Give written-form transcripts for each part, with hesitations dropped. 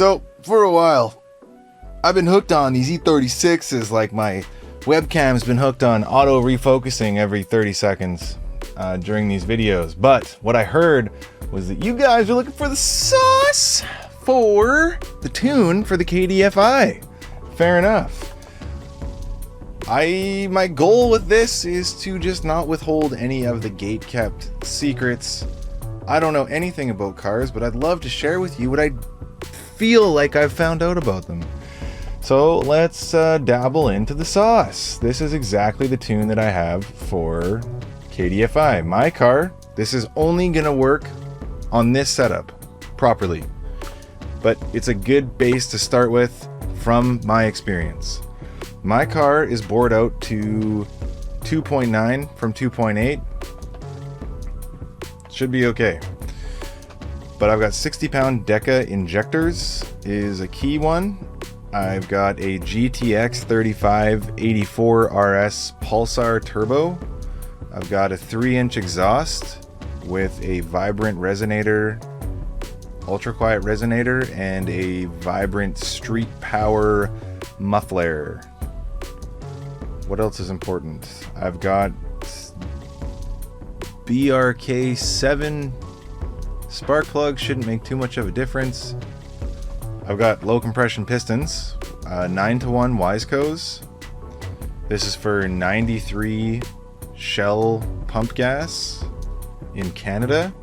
So, for a while, I've been hooked on these E36s, like my webcam's been hooked on auto refocusing every 30 seconds during these videos. But what I heard was that you guys are looking for the sauce for the tune for the KDFI. Fair enough. My goal with this is to just not withhold any of the gate-kept secrets. I don't know anything about cars, but I'd love to share with you what I feel like I've found out about them. So let's dabble into the sauce. This is exactly the tune that I have for KDFI. My car, this is only gonna work on this setup properly, but it's a good base to start with from my experience. My car is bored out to 2.9 from 2.8. Should be okay. But I've got 60-pound Deca injectors is a key one. I've got a GTX 3584 RS Pulsar Turbo. I've got a 3-inch exhaust with a vibrant resonator, ultra quiet resonator, and a vibrant street power muffler. What else is important? I've got BRK7 spark plug, shouldn't make too much of a difference. I've got low compression pistons, 9-to-1 Wiseco's. This is for 93 Shell pump gas in Canada.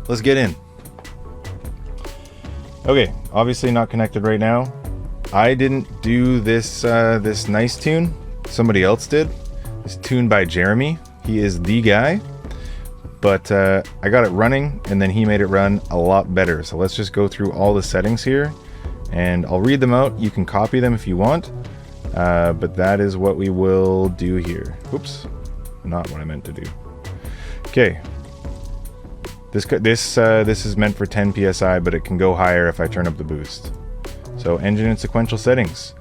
Let's get in. Okay, obviously not connected right now. I didn't do this this nice tune. Somebody else did. It's tuned by Jeremy. He is the guy. But I got it running, and then he made it run a lot better. So let's just go through all the settings here, and I'll read them out. You can copy them if you want, but that is what we will do here. Oops, not what I meant to do. Okay, this is meant for 10 psi, but it can go higher if I turn up the boost. So engine and sequential settings.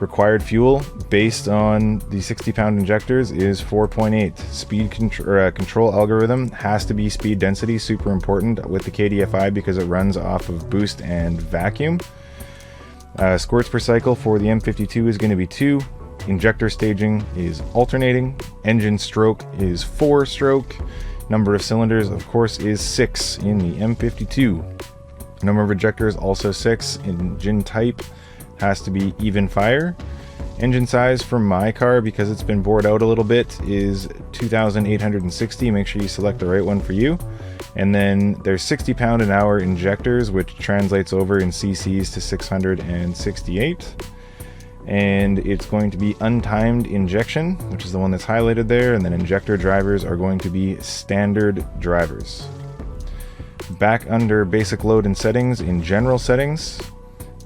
Required fuel based on the 60-pound injectors is 4.8. Speed control algorithm has to be speed density, super important with the KDFI because it runs off of boost and vacuum. Squirts per cycle for the M52 is going to be 2. Injector staging is alternating. Engine stroke is 4 stroke. Number of cylinders, of course, is 6 in the M52. Number of injectors also 6. Engine type has to be even fire. Engine size for my car, because it's been bored out a little bit, is 2,860. Make sure you select the right one for you. And then there's 60 pound an hour injectors, which translates over in cc's to 668. And it's going to be untimed injection, which is the one that's highlighted there. And then injector drivers are going to be standard drivers. Back under basic load and settings, in general settings,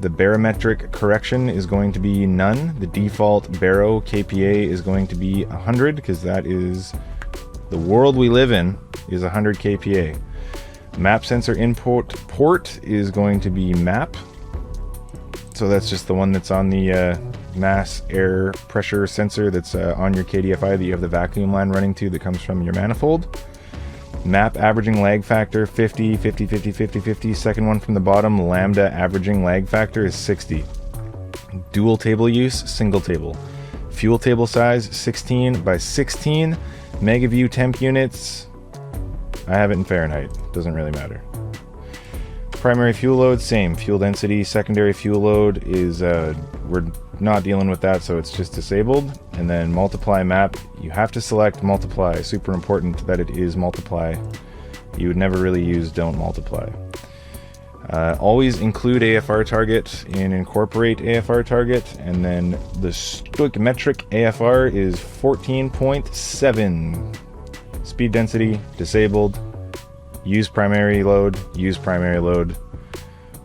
the barometric correction is going to be none. The default baro KPA is going to be 100, because that is the world we live in, is 100 KPA. Map sensor input port is going to be map. So that's just the one that's on the mass air pressure sensor that's on your KDFI that you have the vacuum line running to that comes from your manifold. Map averaging lag factor 50, 50, 50, 50, 50. Second one from the bottom, lambda averaging lag factor is 60. Dual table use, single table. Fuel table size 16 by 16. Megaview temp units, I have it in Fahrenheit, doesn't really matter. Primary fuel load, same. Fuel density. Secondary fuel load is, we're not dealing with that, so it's just disabled. And then multiply map, you have to select multiply. Super important that it is multiply. You would never really use don't multiply. Always include AFR target and incorporate AFR target. And then the stoichiometric AFR is 14.7. Speed density, disabled. Use primary load,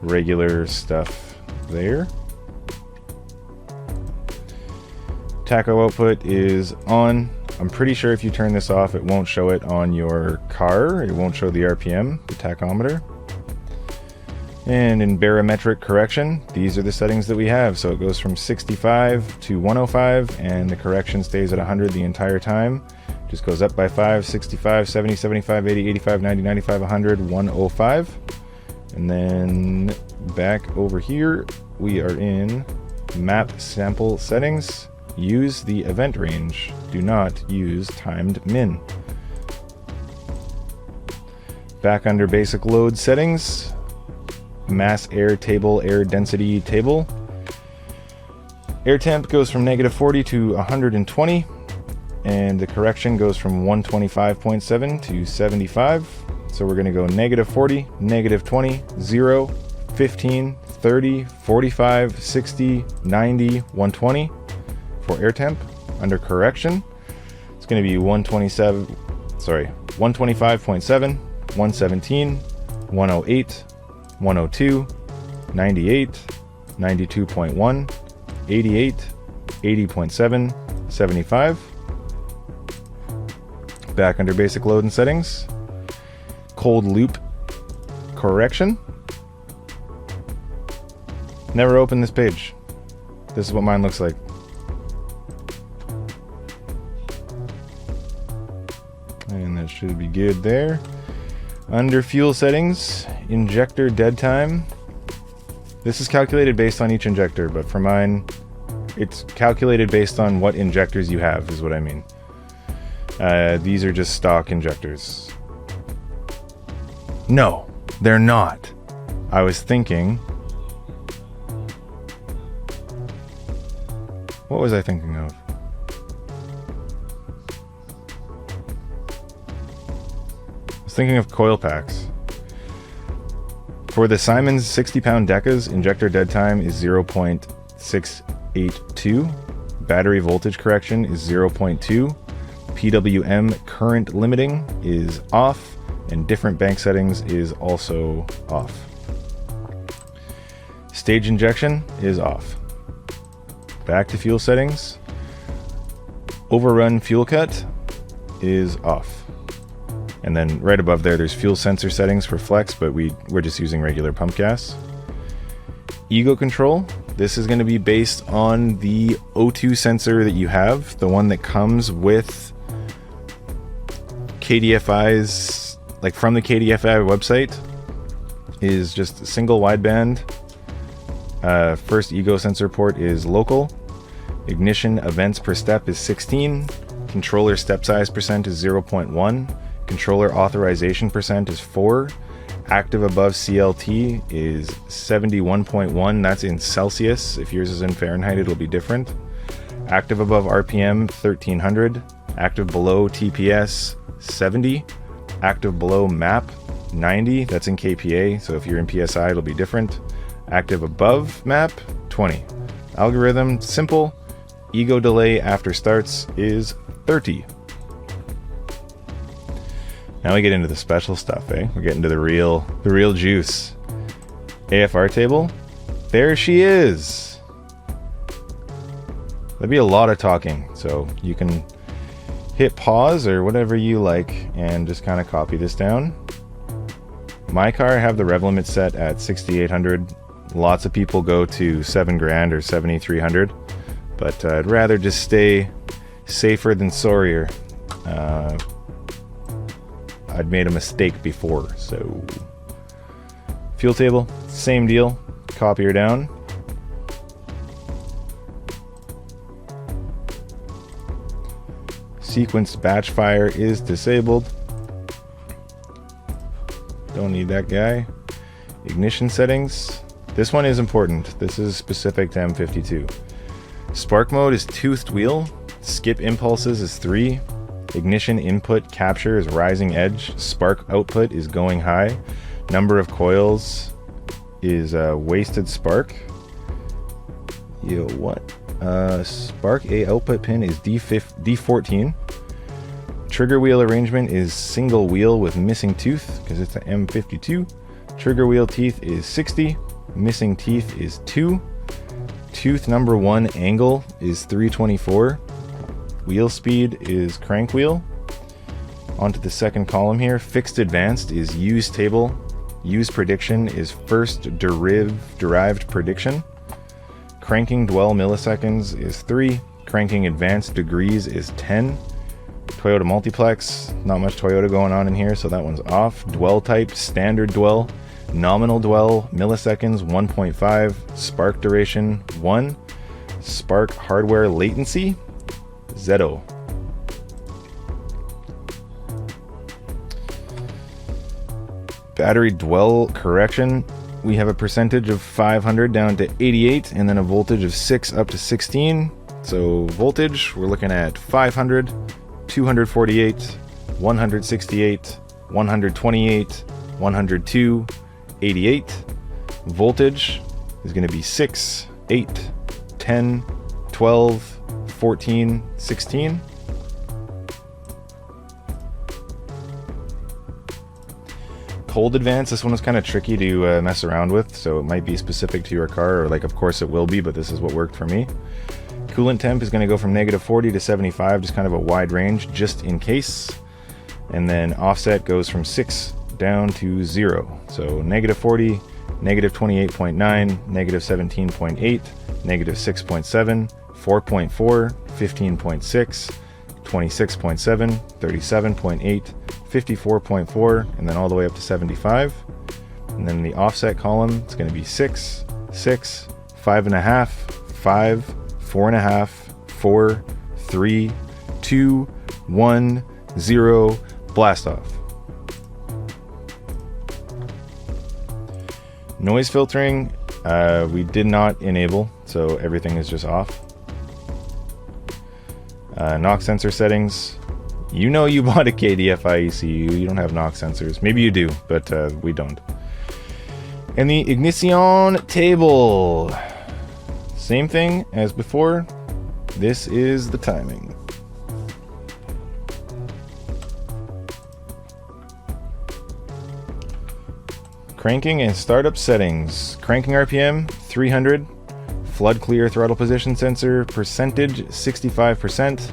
regular stuff there. Tacho output is on. I'm pretty sure if you turn this off, it won't show it on your car. It won't show the RPM, the tachometer. And in barometric correction, these are the settings that we have. So it goes from 65 to 105, and the correction stays at 100 the entire time. Just goes up by 5, 65, 70, 75, 80, 85, 90, 95, 100, 105. And then back over here, we are in map sample settings. Use the event range. Do not use timed min. Back under basic load settings, mass air table, air density table. Air temp goes from -40 to 120, and the correction goes from 125.7 to 75. So we're going to go -40, -20, 0, 15, 30, 45, 60, 90, 120 for air temp. Under correction, it's going to be 125.7, 117, 108, 102, 98, 92.1, 88, 80.7, 75. Back under basic load and settings, cold loop correction. Never open this page. This is what mine looks like. And that should be good there. Under fuel settings, injector dead time. This is calculated based on each injector, but for mine, it's calculated based on what injectors you have, is what I mean. These are just stock injectors. No, they're not. I was thinking... What was I thinking of? I was thinking of coil packs. For the Siemens 60-pound Decas, injector dead time is 0.682. Battery voltage correction is 0.2. PWM current limiting is off, and different bank settings is also off. Stage injection is off. Back to fuel settings. Overrun fuel cut is off. And then right above there, there's fuel sensor settings for flex, but we're just using regular pump gas. Ego control. This is going to be based on the O2 sensor that you have, the one that comes with KDFI's, like from the KDFI website, is just a single wideband. First ego sensor port is local. Ignition events per step is 16. Controller step size percent is 0.1. Controller authorization percent is 4. Active above CLT is 71.1. That's in Celsius. If yours is in Fahrenheit, it'll be different. Active above RPM 1300. Active below TPS 70. Active below MAP 90. That's in KPA. So if you're in PSI, it'll be different. Active above map 20. Algorithm simple. Ego delay after starts is 30. Now we get into the special stuff, eh? We're getting to the real juice. AFR table. There she is. That'd be a lot of talking, so you can hit pause or whatever you like and just kind of copy this down. My car, I have the rev limit set at 6,800. Lots of people go to 7 grand or 7,300, but I'd rather just stay safer than sorrier. I'd made a mistake before, so fuel table, same deal. Copy her down. Sequenced batch fire is disabled. Don't need that guy. Ignition settings. This one is important. This is specific to M52. Spark mode is toothed wheel. Skip impulses is 3. Ignition input capture is rising edge. Spark output is going high. Number of coils is wasted spark. Yo, what? Spark A output pin is D14. Trigger wheel arrangement is single wheel with missing tooth because it's an M52. Trigger wheel teeth is 60. Missing teeth is 2. Tooth number 1 angle is 324. Wheel speed is crank wheel. Onto the second column here. Fixed advanced is use table. Use prediction is first derived prediction. Cranking dwell milliseconds is 3. Cranking advanced degrees is 10. Toyota multiplex, not much Toyota going on in here, so that one's off. Dwell type, standard dwell, nominal dwell, milliseconds 1.5, spark duration 1, spark hardware latency 0. Battery dwell correction, we have a percentage of 500 down to 88, and then a voltage of 6 up to 16. So voltage, we're looking at 500, 248, 168, 128, 102, 88. Voltage is going to be 6, 8, 10, 12, 14, 16. Cold advance, this one was kind of tricky to mess around with, so it might be specific to your car, or like of course it will be, but this is what worked for me. Coolant temp is going to go from -40 to 75, just kind of a wide range just in case. And then offset goes from 6 down to 0. So -40, -28.9, -17.8, -6.7, 4.4, 15.6, 26.7, 37.8, 54.4, and then all the way up to 75. And then the offset column, it's going to be 6, 6, 5.5, 5, 4.5, 4, 3, 2, 1, 0, blast off. Noise filtering, we did not enable, so everything is just off. Knock sensor settings, you know you bought a KDFI ECU, you don't have knock sensors. Maybe you do, but we don't. And the ignition table, same thing as before. This is the timing. Cranking and startup settings. Cranking RPM 300. Flood clear throttle position sensor percentage 65%.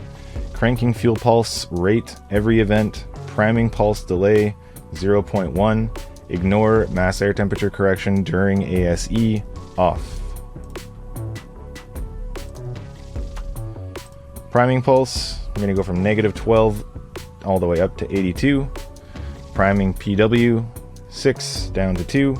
Cranking fuel pulse rate every event. Priming pulse delay 0.1. Ignore mass air temperature correction during ASE off. Priming pulse, we're going to go from -12 all the way up to 82. Priming PW 6 down to 2.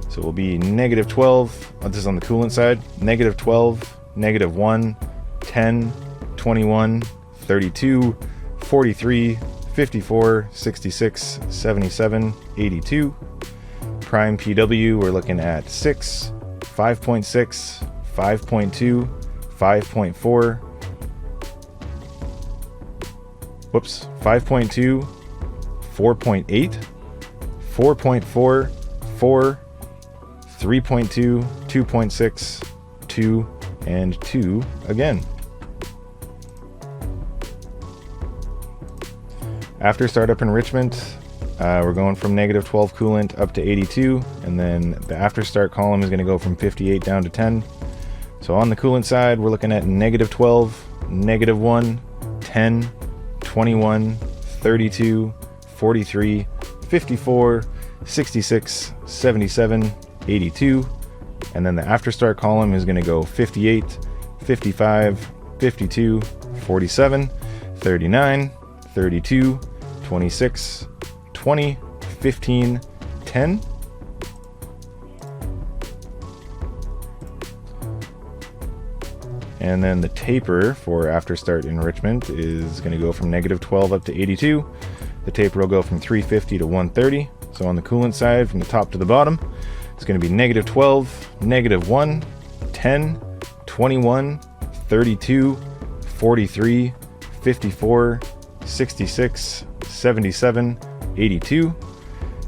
So we'll be -12, this is on the coolant side, -12, -1, 10, 21, 32, 43, 54, 66, 77, 82. Prime PW, we're looking at 6, 5.6, 5.2, 5.4, 5.2, 4.8, 4.4, 4, 3.2, 2.6, 2, and 2 again. After startup enrichment, we're going from -12 coolant up to 82, and then the after start column is going to go from 58 down to 10. So on the coolant side, we're looking at -12, -1, 10, 21, 32, 43, 54, 66, 77, 82, and then the after start column is going to go 58, 55, 52, 47, 39, 32, 26, 20, 15, 10. And then the taper for after start enrichment is going to go from -12 up to 82. The taper will go from 350 to 130. So on the coolant side, from the top to the bottom, it's going to be -12, -1, 10, 21, 32, 43, 54, 66, 77, 82.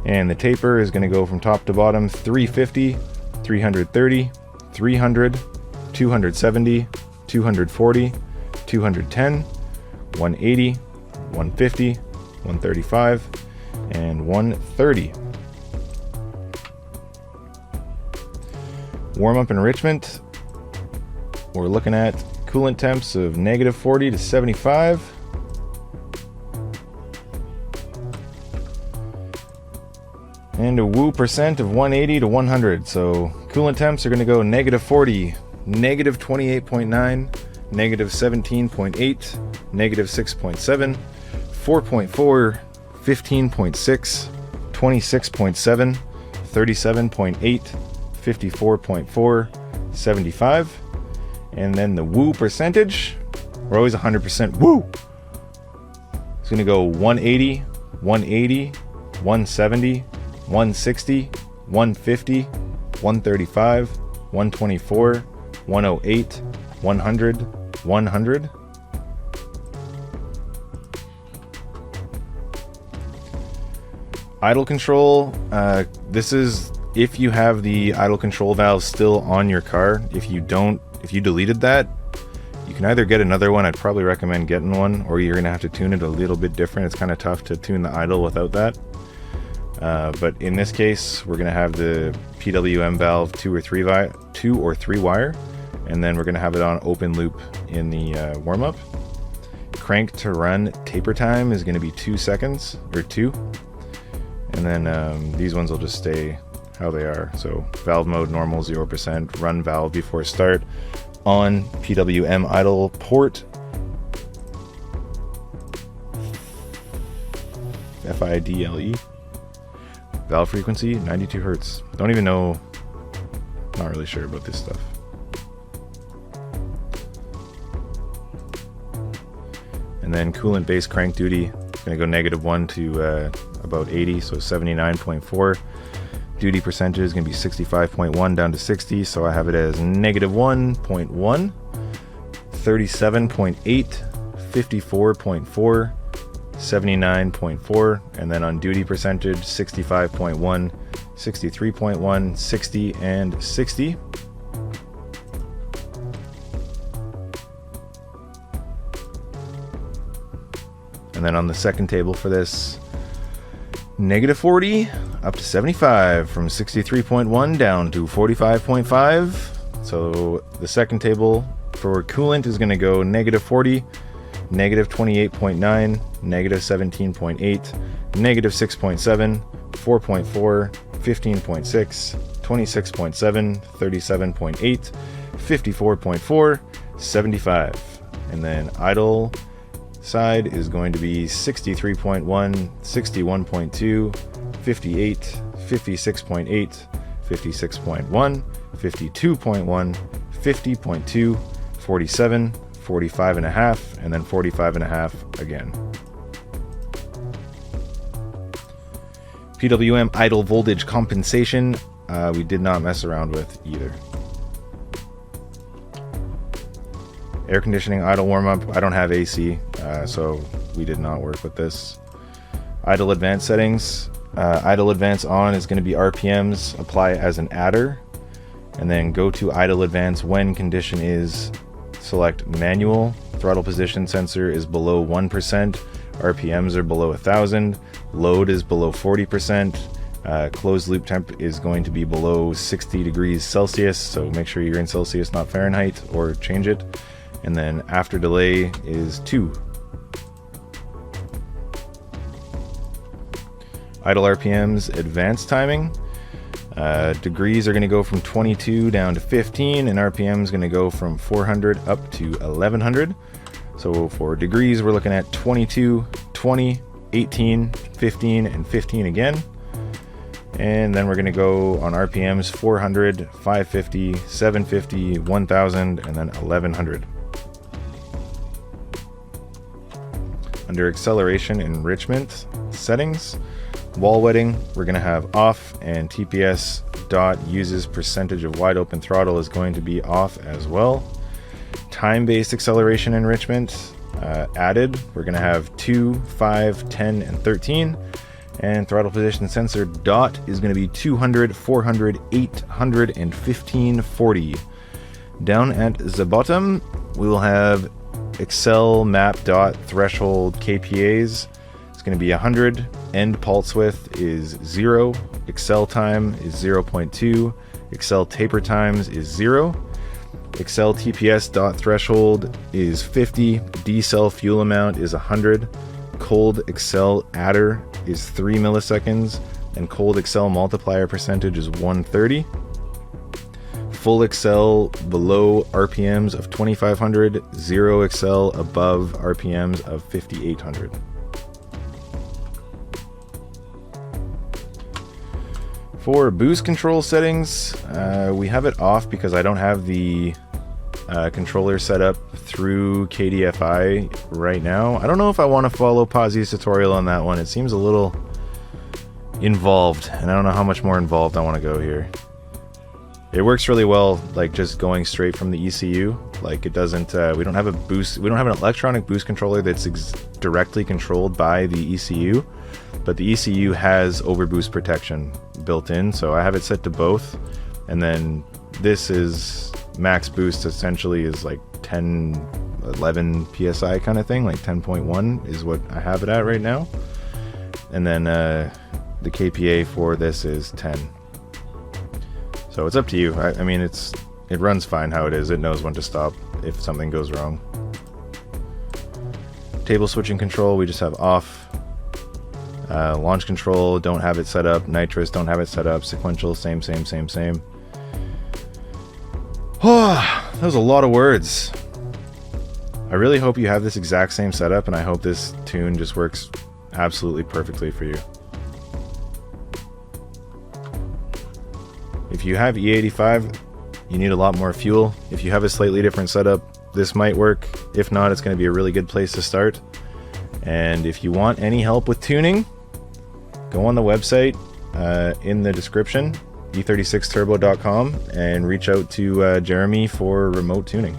And the taper is going to go from top to bottom 350, 330, 300, 270, 240, 210, 180, 150, 135, and 130. Warm-up enrichment, we're looking at coolant temps of -40 to 75. And a woo percent of 180 to 100. So coolant temps are going to go -40, -28.9, -17.8, -6.7, 4.4, 15.6, 26.7, 37.8, 54.4, 75. And then the woo percentage, we're always 100% woo. It's going to go 180, 180, 170, 160, 150, 135, 124, 108, 100, 100. Idle control, this is if you have the idle control valve still on your car. If you deleted that, you can either get another one. I'd probably recommend getting one, or you're gonna have to tune it a little bit different. It's kind of tough to tune the idle without that. But in this case, we're gonna have the PWM valve 2 or 3 wire, and then we're gonna have it on open loop in the warm-up. Crank to run taper time is gonna be 2 seconds, or 2. And then these ones will just stay how they are. So valve mode normal 0%, run valve before start, on PWM idle port, FIDLE, valve frequency 92 Hertz. Don't even know, not really sure about this stuff. And then coolant base crank duty, it's gonna go -1 to about 80, so 79.4. Duty percentage is going to be 65.1 down to 60, so I have it as -1.1, 37.8, 54.4, 79.4, and then on duty percentage 65.1, 63.1, 60, and 60. And then on the second table for this, -40 up to 75, from 63.1 down to 45.5. So the second table for coolant is going to go -40, -28.9, -17.8, -6.7, 4.4, 15.6, 26.7, 37.8, 54.4, 75. And then idle side is going to be 63.1, 61.2, 58, 56.8, 56.1, 52.1, 50.2, 47, 45.5, and then 45.5 again. PWM idle voltage compensation, we did not mess around with either. Air conditioning idle warm-up, I don't have AC, so we did not work with this. Idle advanced settings, idle advance on is going to be RPMs, apply as an adder, and then go to idle advance when condition is, select manual, throttle position sensor is below 1%, RPMs are below 1000, load is below 40%, closed loop temp is going to be below 60 degrees Celsius, so make sure you're in Celsius, not Fahrenheit, or change it. And then after delay is 2. Idle RPMs, advanced timing. Degrees are going to go from 22 down to 15, and RPM is going to go from 400 up to 1100. So for degrees, we're looking at 22, 20, 18, 15, and 15 again. And then we're going to go on RPMs 400, 550, 750, 1000, and then 1100. Under acceleration enrichment settings, wall wetting, we're going to have off, and TPS dot uses percentage of wide open throttle is going to be off as well. Time-based acceleration enrichment added, we're going to have 2, 5, 10, and 13. And throttle position sensor dot is going to be 200, 400, 800, and 1540. Down at the bottom, we will have Excel map dot threshold KPAs. It's going to be 100. End pulse width is 0. Excel time is 0.2. Excel taper times is 0. Excel TPS dot threshold is 50. decel fuel amount is 100. Cold Excel adder is 3 milliseconds, and cold Excel multiplier percentage is 130. Full Excel below RPMs of 2500, 0 Excel above RPMs of 5800. For boost control settings, we have it off because I don't have the controller set up through KDFI right now. I don't know if I want to follow Pazzi's tutorial on that one. It seems a little involved, and I don't know how much more involved I want to go here. It works really well, like just going straight from the ECU. Like it doesn't, we don't have an electronic boost controller that's directly controlled by the ECU, but the ECU has overboost protection built in, so I have it set to both. And then this is max boost, essentially is like 10, 11 PSI kind of thing, like 10.1 is what I have it at right now. And then the KPA for this is 10. So it's up to you. I mean, it runs fine how it is. It knows when to stop if something goes wrong. Table switching control, we just have off. Launch control, don't have it set up. Nitrous, don't have it set up. Sequential, same. Oh, that was a lot of words. I really hope you have this exact same setup, and I hope this tune just works absolutely perfectly for you. If you have E85, you need a lot more fuel. If you have a slightly different setup, this might work. If not, it's going to be a really good place to start. And if you want any help with tuning, go on the website in the description, e36turbo.com, and reach out to Jeremy for remote tuning.